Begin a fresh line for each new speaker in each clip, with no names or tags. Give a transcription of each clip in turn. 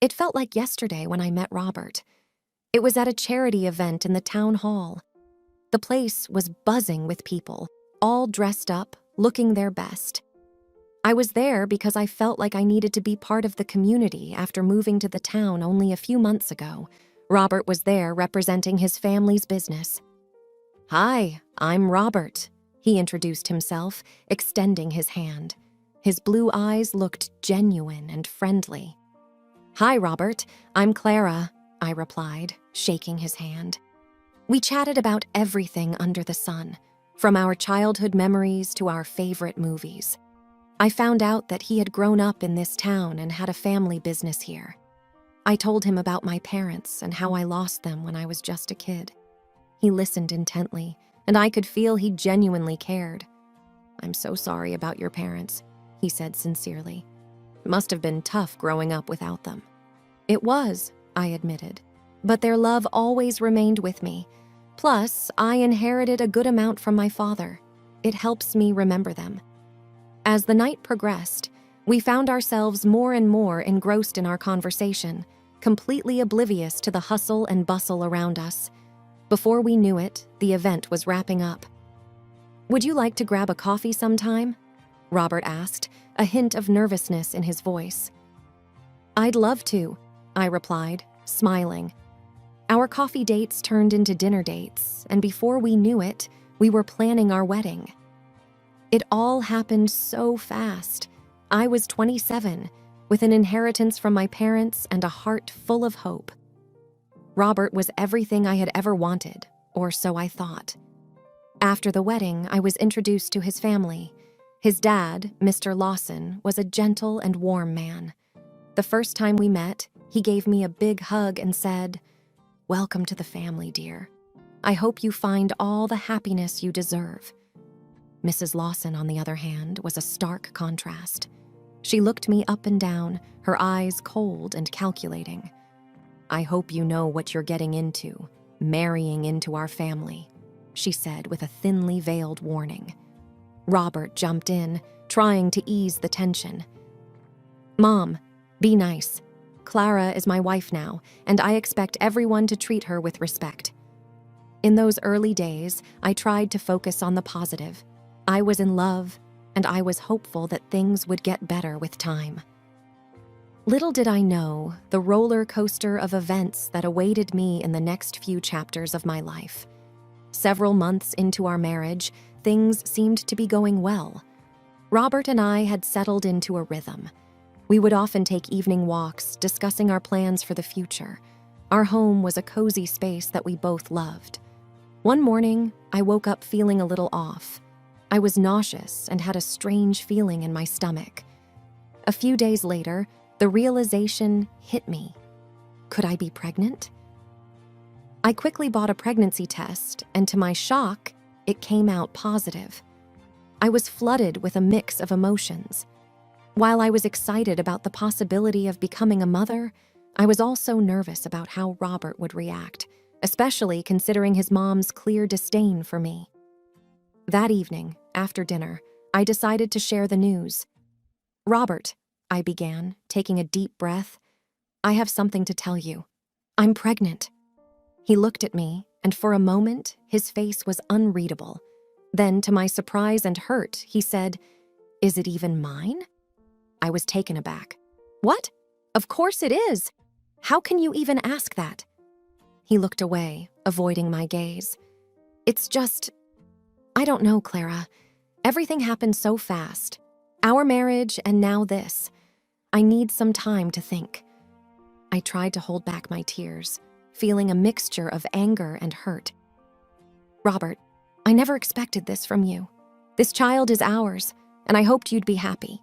It felt like yesterday when I met Robert. It was at a charity event in the town hall. The place was buzzing with people, all dressed up, looking their best. I was there because I felt like I needed to be part of the community after moving to the town only a few months ago. Robert was there representing his family's business. "Hi, I'm Robert," he introduced himself, extending his hand. His blue eyes looked genuine and friendly. "Hi, Robert, I'm Clara," I replied, shaking his hand. We chatted about everything under the sun, from our childhood memories to our favorite movies. I found out that he had grown up in this town and had a family business here. I told him about my parents and how I lost them when I was just a kid. He listened intently, and I could feel he genuinely cared. "I'm so sorry about your parents," he said sincerely. "It must have been tough growing up without them." "It was," I admitted, "but their love always remained with me. Plus, I inherited a good amount from my father. It helps me remember them." As the night progressed, we found ourselves more and more engrossed in our conversation, completely oblivious to the hustle and bustle around us. Before we knew it, the event was wrapping up. "Would you like to grab a coffee sometime?" Robert asked, a hint of nervousness in his voice. "I'd love to," I replied, smiling. Our coffee dates turned into dinner dates, and before we knew it, we were planning our wedding. It all happened so fast. I was 27, with an inheritance from my parents and a heart full of hope. Robert was everything I had ever wanted, or so I thought. After the wedding, I was introduced to his family. His dad, Mr. Lawson, was a gentle and warm man. The first time we met, he gave me a big hug and said, "Welcome to the family, dear. I hope you find all the happiness you deserve." Mrs. Lawson, on the other hand, was a stark contrast. She looked me up and down, her eyes cold and calculating. "I hope you know what you're getting into, marrying into our family," she said with a thinly veiled warning. Robert jumped in, trying to ease the tension. "Mom, be nice. Clara is my wife now, and I expect everyone to treat her with respect." In those early days, I tried to focus on the positive. I was in love, and I was hopeful that things would get better with time. Little did I know the roller coaster of events that awaited me in the next few chapters of my life. Several months into our marriage, things seemed to be going well. Robert and I had settled into a rhythm. We would often take evening walks, discussing our plans for the future. Our home was a cozy space that we both loved. One morning, I woke up feeling a little off. I was nauseous and had a strange feeling in my stomach. A few days later, the realization hit me. Could I be pregnant? I quickly bought a pregnancy test, and to my shock, it came out positive. I was flooded with a mix of emotions. While I was excited about the possibility of becoming a mother, I was also nervous about how Robert would react, especially considering his mom's clear disdain for me. That evening, after dinner, I decided to share the news. "Robert," I began, taking a deep breath, "I have something to tell you. I'm pregnant." He looked at me, and for a moment, his face was unreadable. Then, to my surprise and hurt, he said, "Is it even mine?" I was taken aback. "What? Of course it is. How can you even ask that?" He looked away, avoiding my gaze. "It's just... I don't know, Clara. Everything happened so fast. Our marriage and now this. I need some time to think." I tried to hold back my tears, feeling a mixture of anger and hurt. "Robert, I never expected this from you. This child is ours, and I hoped you'd be happy."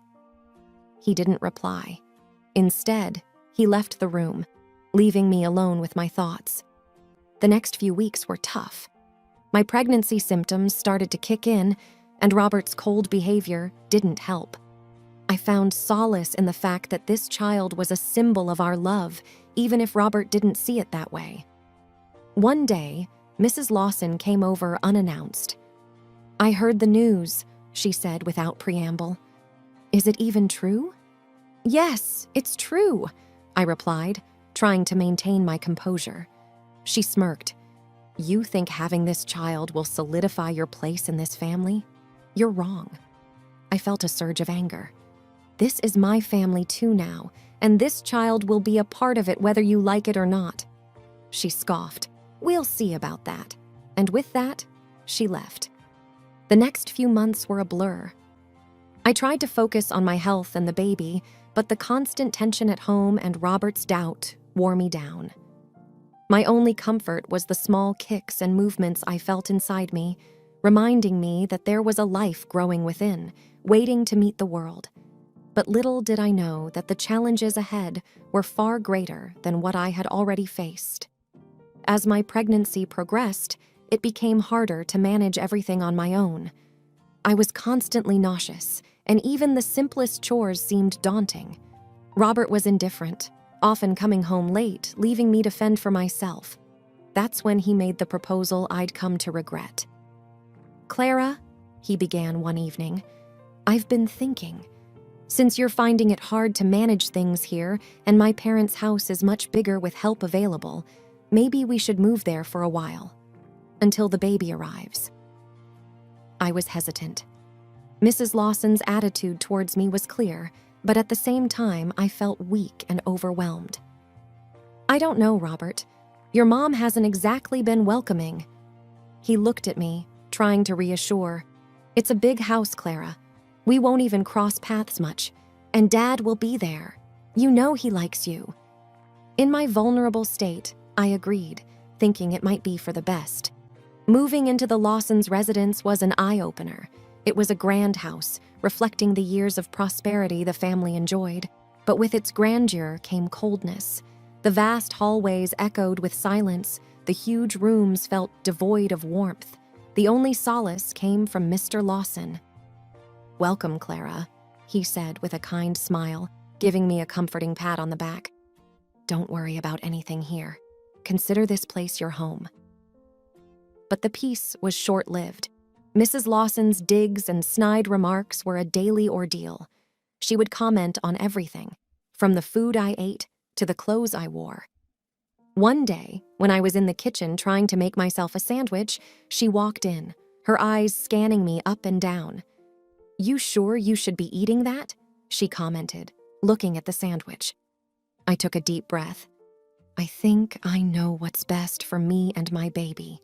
He didn't reply. Instead, he left the room, leaving me alone with my thoughts. The next few weeks were tough. My pregnancy symptoms started to kick in, and Robert's cold behavior didn't help. I found solace in the fact that this child was a symbol of our love, even if Robert didn't see it that way. One day, Mrs. Lawson came over unannounced. "I heard the news," she said without preamble. "Is it even true?" "Yes, it's true," I replied, trying to maintain my composure. She smirked. You think having this child will solidify your place in this family? You're wrong. I felt a surge of anger. This is my family too now, and this child will be a part of it whether you like it or not. She scoffed. We'll see about that. And with that, she left. The next few months were a blur. I tried to focus on my health and the baby, but the constant tension at home and Robert's doubt wore me down. My only comfort was the small kicks and movements I felt inside me, reminding me that there was a life growing within, waiting to meet the world. But little did I know that the challenges ahead were far greater than what I had already faced. As my pregnancy progressed, it became harder to manage everything on my own. I was constantly nauseous, and even the simplest chores seemed daunting. Robert was indifferent, often coming home late, leaving me to fend for myself. That's when he made the proposal I'd come to regret. Clara, he began one evening, I've been thinking. Since you're finding it hard to manage things here, and my parents' house is much bigger with help available, maybe we should move there for a while, until the baby arrives. I was hesitant. Mrs. Lawson's attitude towards me was clear, but at the same time, I felt weak and overwhelmed. I don't know, Robert. Your mom hasn't exactly been welcoming. He looked at me, trying to reassure. It's a big house, Clara. We won't even cross paths much, and Dad will be there. You know he likes you. In my vulnerable state, I agreed, thinking it might be for the best. Moving into the Lawsons' residence was an eye-opener. It was a grand house, reflecting the years of prosperity the family enjoyed, but with its grandeur came coldness. The vast hallways echoed with silence, the huge rooms felt devoid of warmth. The only solace came from Mr. Lawson. Welcome, Clara, he said with a kind smile, giving me a comforting pat on the back. Don't worry about anything here. Consider this place your home. But the peace was short-lived. Mrs. Lawson's digs and snide remarks were a daily ordeal. She would comment on everything, from the food I ate to the clothes I wore. One day, when I was in the kitchen trying to make myself a sandwich, she walked in, her eyes scanning me up and down. You sure you should be eating that? She commented, looking at the sandwich. I took a deep breath. I think I know what's best for me and my baby.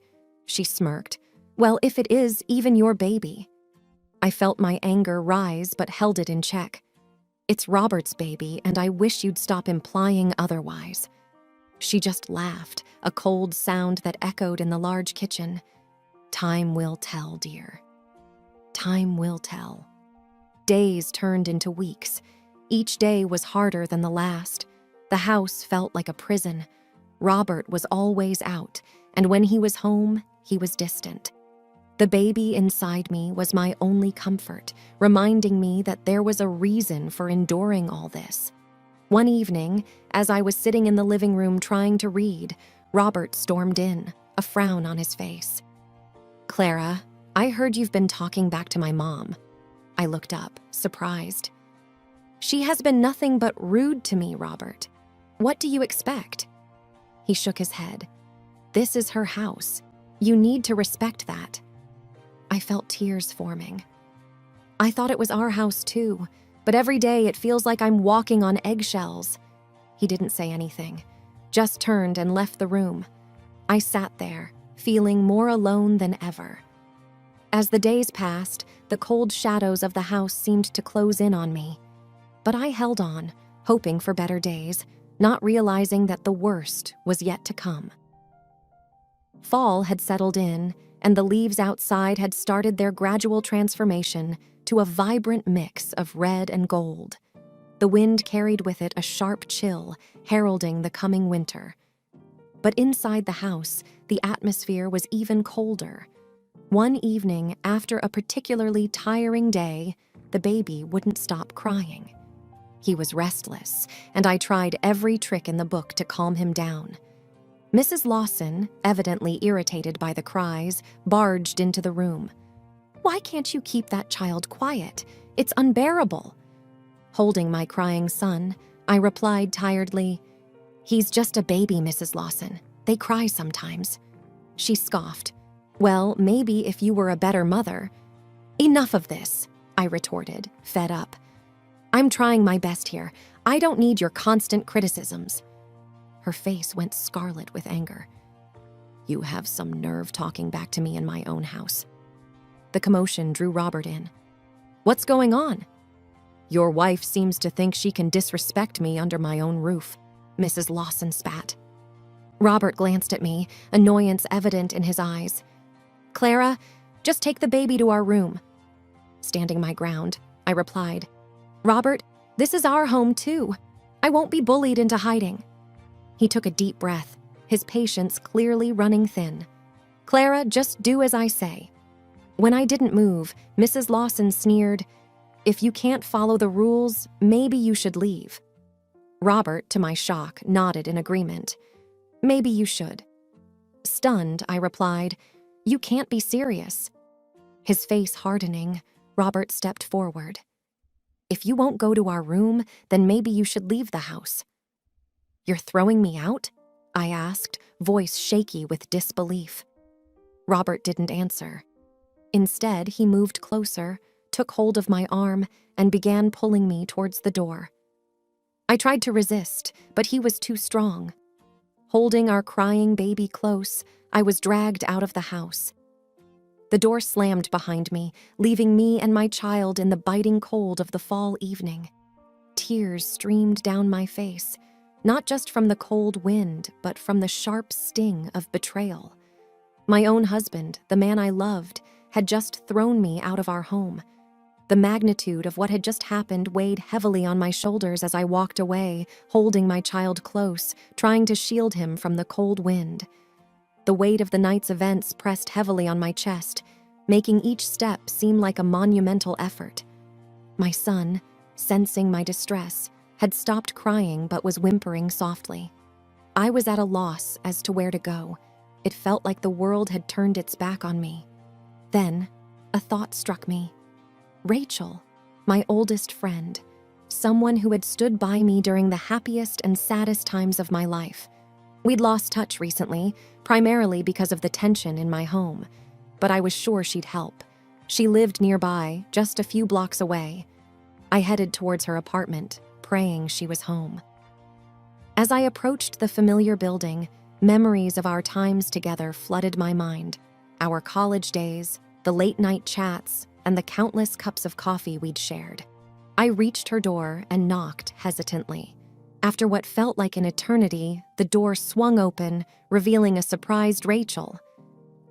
She smirked. Well, if it is even your baby. I felt my anger rise but held it in check. It's Robert's baby, and I wish you'd stop implying otherwise. She just laughed, a cold sound that echoed in the large kitchen. Time will tell, dear. Time will tell. Days turned into weeks. Each day was harder than the last. The house felt like a prison. Robert was always out, and when he was home, he was distant. The baby inside me was my only comfort, reminding me that there was a reason for enduring all this. One evening, as I was sitting in the living room trying to read, Robert stormed in, a frown on his face. Clara, I heard you've been talking back to my mom. I looked up, surprised. She has been nothing but rude to me, Robert. What do you expect? He shook his head. This is her house. You need to respect that. I felt tears forming. I thought it was our house too, but every day it feels like I'm walking on eggshells. He didn't say anything, just turned and left the room. I sat there, feeling more alone than ever. As the days passed, the cold shadows of the house seemed to close in on me. But I held on, hoping for better days, not realizing that the worst was yet to come. Fall had settled in, and the leaves outside had started their gradual transformation to a vibrant mix of red and gold. The wind carried with it a sharp chill, heralding the coming winter. But inside the house, the atmosphere was even colder. One evening, after a particularly tiring day, the baby wouldn't stop crying. He was restless, and I tried every trick in the book to calm him down. Mrs. Lawson, evidently irritated by the cries, barged into the room. Why can't you keep that child quiet? It's unbearable. Holding my crying son, I replied tiredly. "He's just a baby, Mrs. Lawson. They cry sometimes." She scoffed. "Well, maybe if you were a better mother." "Enough of this," I retorted, fed up. "I'm trying my best here. I don't need your constant criticisms." Her face went scarlet with anger. "You have some nerve talking back to me in my own house." The commotion drew Robert in. "What's going on?" "Your wife seems to think she can disrespect me under my own roof," Mrs. Lawson spat. Robert glanced at me, annoyance evident in his eyes. "Clara, just take the baby to our room." Standing my ground, I replied, "Robert, this is our home too. I won't be bullied into hiding." He took a deep breath, his patience clearly running thin. "Clara, just do as I say." When I didn't move, Mrs. Lawson sneered, "If you can't follow the rules, maybe you should leave." Robert, to my shock, nodded in agreement. "Maybe you should." Stunned, I replied, "You can't be serious." His face hardening, Robert stepped forward. "If you won't go to our room, then maybe you should leave the house." "You're throwing me out?" I asked, voice shaky with disbelief. Robert didn't answer. Instead, he moved closer, took hold of my arm, and began pulling me towards the door. I tried to resist, but he was too strong. Holding our crying baby close, I was dragged out of the house. The door slammed behind me, leaving me and my child in the biting cold of the fall evening. Tears streamed down my face, not just from the cold wind, but from the sharp sting of betrayal. My own husband, the man I loved, had just thrown me out of our home. The magnitude of what had just happened weighed heavily on my shoulders as I walked away, holding my child close, trying to shield him from the cold wind. The weight of the night's events pressed heavily on my chest, making each step seem like a monumental effort. My son, sensing my distress, had stopped crying but was whimpering softly. I was at a loss as to where to go. It felt like the world had turned its back on me. Then, a thought struck me. Rachel, my oldest friend, someone who had stood by me during the happiest and saddest times of my life. We'd lost touch recently, primarily because of the tension in my home, but I was sure she'd help. She lived nearby, just a few blocks away. I headed towards her apartment, praying she was home. As I approached the familiar building, memories of our times together flooded my mind. Our college days, the late-night chats, and the countless cups of coffee we'd shared. I reached her door and knocked hesitantly. After what felt like an eternity, the door swung open, revealing a surprised Rachel.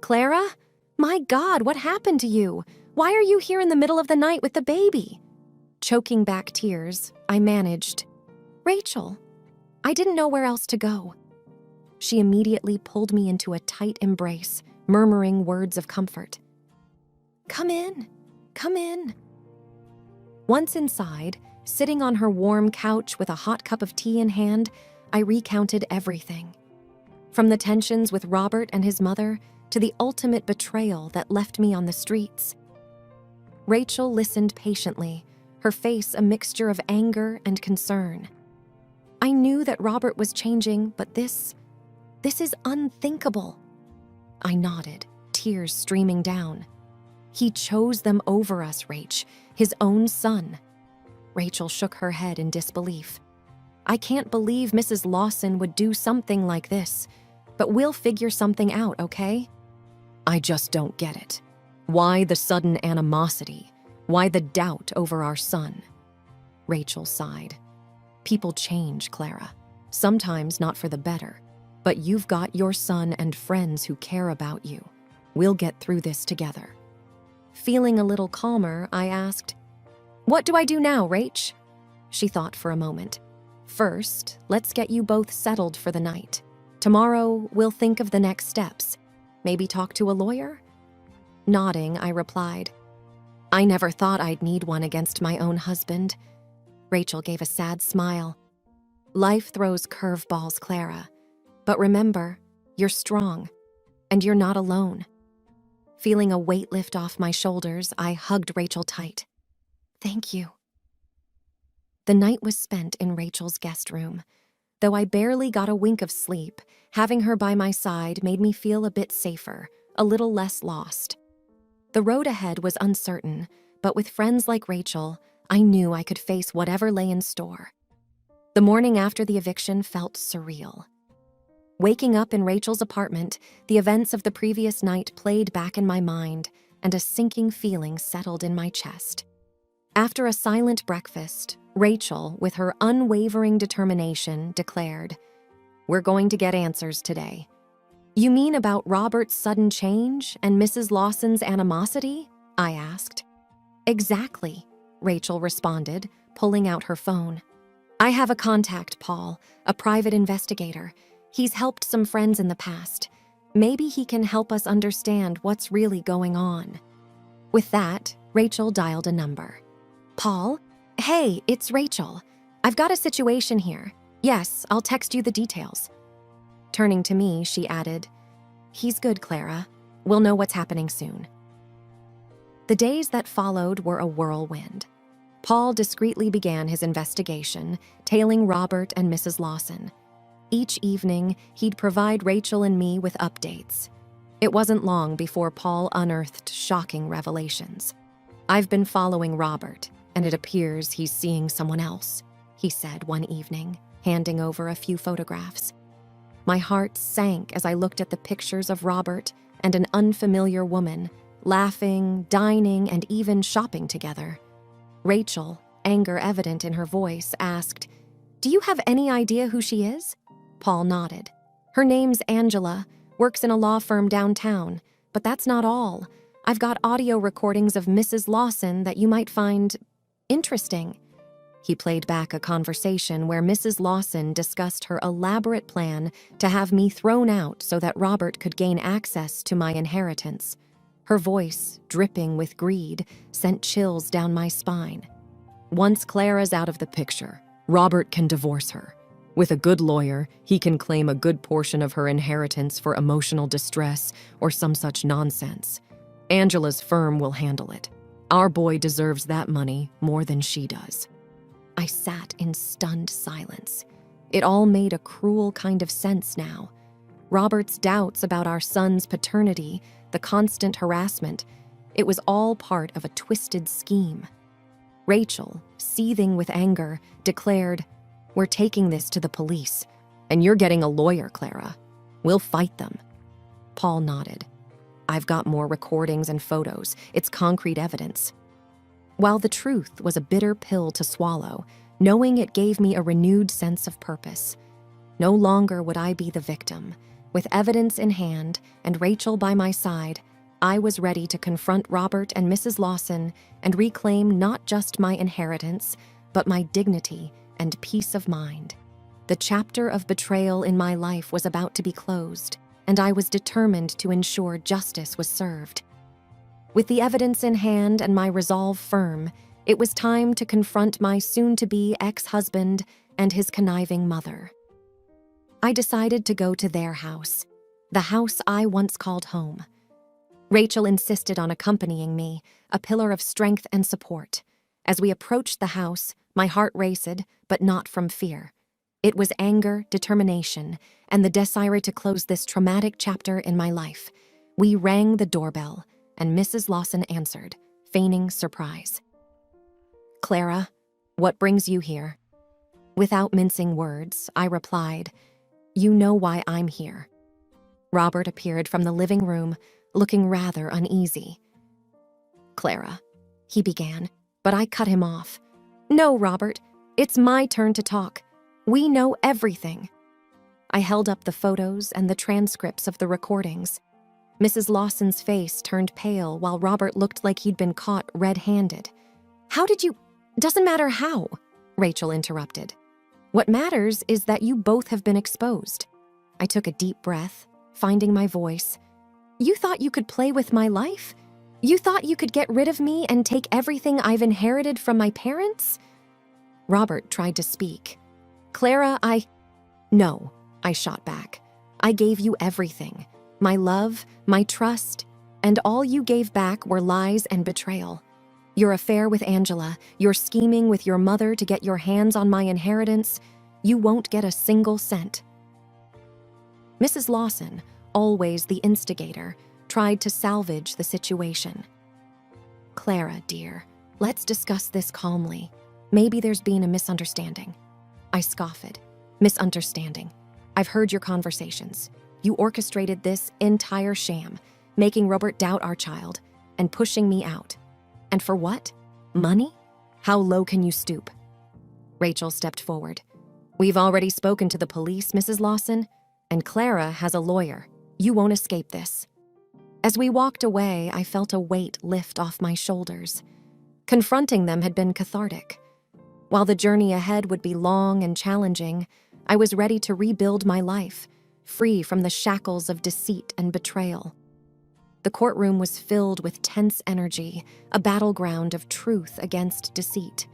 "Clara? My God, what happened to you? Why are you here in the middle of the night with the baby?" Choking back tears, I managed, "Rachel, I didn't know where else to go." She immediately pulled me into a tight embrace, murmuring words of comfort. "Come in, come in." Once inside, sitting on her warm couch with a hot cup of tea in hand, I recounted everything. From the tensions with Robert and his mother to the ultimate betrayal that left me on the streets. Rachel listened patiently, her face a mixture of anger and concern. I knew that Robert was changing, but this is unthinkable. I nodded, tears streaming down. He chose them over us, Rach, his own son. Rachel shook her head in disbelief. "I can't believe Mrs. Lawson would do something like this, but we'll figure something out, okay?" "I just don't get it. Why the sudden animosity? Why the doubt over our son?" Rachel sighed. "People change, Clara. Sometimes not for the better. But you've got your son and friends who care about you. We'll get through this together." Feeling a little calmer, I asked, "What do I do now, Rach?" She thought for a moment. "First, let's get you both settled for the night. Tomorrow, we'll think of the next steps. Maybe talk to a lawyer?" Nodding, I replied, "I never thought I'd need one against my own husband." Rachel gave a sad smile. "Life throws curveballs, Clara. But remember, you're strong, and you're not alone." Feeling a weight lift off my shoulders, I hugged Rachel tight. "Thank you." The night was spent in Rachel's guest room. Though I barely got a wink of sleep, having her by my side made me feel a bit safer, a little less lost. The road ahead was uncertain, but with friends like Rachel, I knew I could face whatever lay in store. The morning after the eviction felt surreal. Waking up in Rachel's apartment, the events of the previous night played back in my mind, and a sinking feeling settled in my chest. After a silent breakfast, Rachel, with her unwavering determination, declared, "We're going to get answers today." "You mean about Robert's sudden change and Mrs. Lawson's animosity?" I asked. "Exactly," Rachel responded, pulling out her phone. "I have a contact, Paul, a private investigator. He's helped some friends in the past. Maybe he can help us understand what's really going on." With that, Rachel dialed a number. "Paul? Hey, it's Rachel. I've got a situation here. Yes, I'll text you the details." Turning to me, she added, "He's good, Clara. We'll know what's happening soon." The days that followed were a whirlwind. Paul discreetly began his investigation, tailing Robert and Mrs. Lawson. Each evening, he'd provide Rachel and me with updates. It wasn't long before Paul unearthed shocking revelations. "I've been following Robert, and it appears he's seeing someone else," he said one evening, handing over a few photographs. My heart sank as I looked at the pictures of Robert and an unfamiliar woman, laughing, dining, and even shopping together. Rachel, anger evident in her voice, asked, "Do you have any idea who she is?" Paul nodded. "Her name's Angela, works in a law firm downtown, but that's not all. I've got audio recordings of Mrs. Lawson that you might find interesting." He played back a conversation where Mrs. Lawson discussed her elaborate plan to have me thrown out so that Robert could gain access to my inheritance. Her voice, dripping with greed, sent chills down my spine. "Once Clara's out of the picture, Robert can divorce her. With a good lawyer, he can claim a good portion of her inheritance for emotional distress or some such nonsense. Angela's firm will handle it. Our boy deserves that money more than she does." I sat in stunned silence. It all made a cruel kind of sense now. Robert's doubts about our son's paternity, the constant harassment, it was all part of a twisted scheme. Rachel, seething with anger, declared, "We're taking this to the police, and you're getting a lawyer, Clara. We'll fight them." Paul nodded. "I've got more recordings and photos. It's concrete evidence." While the truth was a bitter pill to swallow, knowing it gave me a renewed sense of purpose. No longer would I be the victim. With evidence in hand and Rachel by my side, I was ready to confront Robert and Mrs. Lawson and reclaim not just my inheritance, but my dignity and peace of mind. The chapter of betrayal in my life was about to be closed, and I was determined to ensure justice was served. With the evidence in hand and my resolve firm, it was time to confront my soon-to-be ex-husband and his conniving mother. I decided to go to their house, the house I once called home. Rachel insisted on accompanying me, a pillar of strength and support. As we approached the house, my heart raced, but not from fear. It was anger, determination, and the desire to close this traumatic chapter in my life. We rang the doorbell, and Mrs. Lawson answered, feigning surprise. "Clara, what brings you here?" Without mincing words, I replied, "You know why I'm here." Robert appeared from the living room, looking rather uneasy. "Clara," he began, but I cut him off. "No, Robert, it's my turn to talk. We know everything." I held up the photos and the transcripts of the recordings. Mrs. Lawson's face turned pale while Robert looked like he'd been caught red-handed. "How did you—" "Doesn't matter how," Rachel interrupted. "What matters is that you both have been exposed." I took a deep breath, finding my voice. "You thought you could play with my life? You thought you could get rid of me and take everything I've inherited from my parents?" Robert tried to speak. "Clara, No," I shot back. "I gave you everything. My love, my trust, and all you gave back were lies and betrayal. Your affair with Angela, your scheming with your mother to get your hands on my inheritance, you won't get a single cent." Mrs. Lawson, always the instigator, tried to salvage the situation. "Clara, dear, let's discuss this calmly. Maybe there's been a misunderstanding." I scoffed. "Misunderstanding. I've heard your conversations. You orchestrated this entire sham, making Robert doubt our child and pushing me out. And for what? Money? How low can you stoop?" Rachel stepped forward. "We've already spoken to the police, Mrs. Lawson, and Clara has a lawyer. You won't escape this." As we walked away, I felt a weight lift off my shoulders. Confronting them had been cathartic. While the journey ahead would be long and challenging, I was ready to rebuild my life, free from the shackles of deceit and betrayal. The courtroom was filled with tense energy, a battleground of truth against deceit,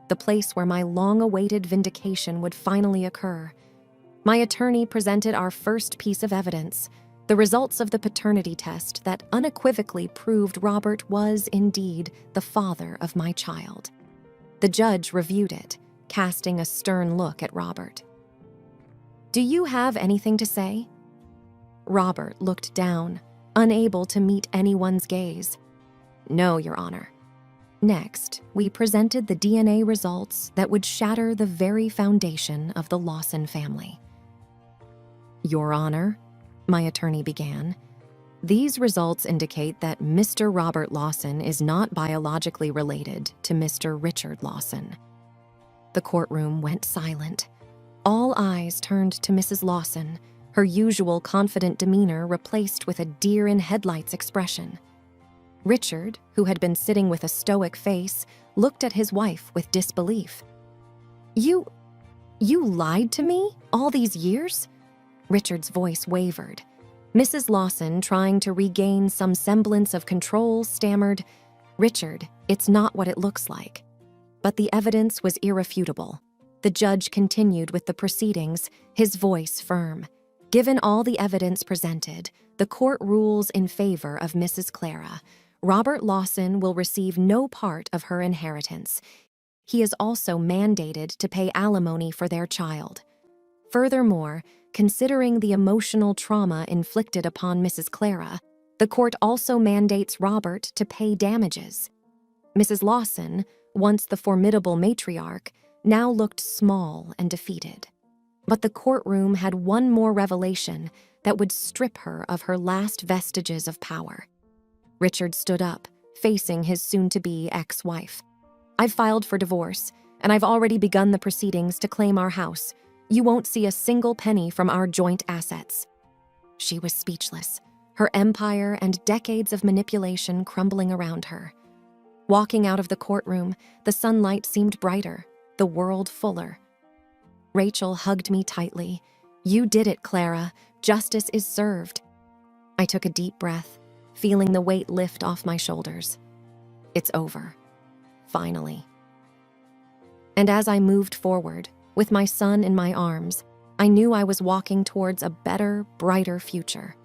the place where my long-awaited vindication would finally occur. My attorney presented our first piece of evidence, the results of the paternity test that unequivocally proved Robert was indeed the father of my child. The judge reviewed it, casting a stern look at Robert. "Do you have anything to say?" Robert looked down, unable to meet anyone's gaze. "No, Your Honor." Next, we presented the DNA results that would shatter the very foundation of the Lawson family. "Your Honor," my attorney began, "these results indicate that Mr. Robert Lawson is not biologically related to Mr. Richard Lawson." The courtroom went silent. All eyes turned to Mrs. Lawson, her usual confident demeanor replaced with a deer-in-headlights expression. Richard, who had been sitting with a stoic face, looked at his wife with disbelief. You lied to me all these years?" Richard's voice wavered. Mrs. Lawson, trying to regain some semblance of control, stammered, "Richard, it's not what it looks like." But the evidence was irrefutable. The judge continued with the proceedings, his voice firm. Given all the evidence presented, the court rules in favor of Mrs. Clara. Robert Lawson will receive no part of her inheritance. He is also mandated to pay alimony for their child. Furthermore, considering the emotional trauma inflicted upon Mrs. Clara, the court also mandates Robert to pay damages. Mrs. Lawson, once the formidable matriarch, now looked small and defeated. But the courtroom had one more revelation that would strip her of her last vestiges of power. Richard stood up, facing his soon-to-be ex-wife. "I've filed for divorce, and I've already begun the proceedings to claim our house. You won't see a single penny from our joint assets." She was speechless, her empire and decades of manipulation crumbling around her. Walking out of the courtroom, the sunlight seemed brighter, the world fuller. Rachel hugged me tightly. "You did it, Clara. Justice is served." I took a deep breath, feeling the weight lift off my shoulders. It's over. Finally. And as I moved forward, with my son in my arms, I knew I was walking towards a better, brighter future.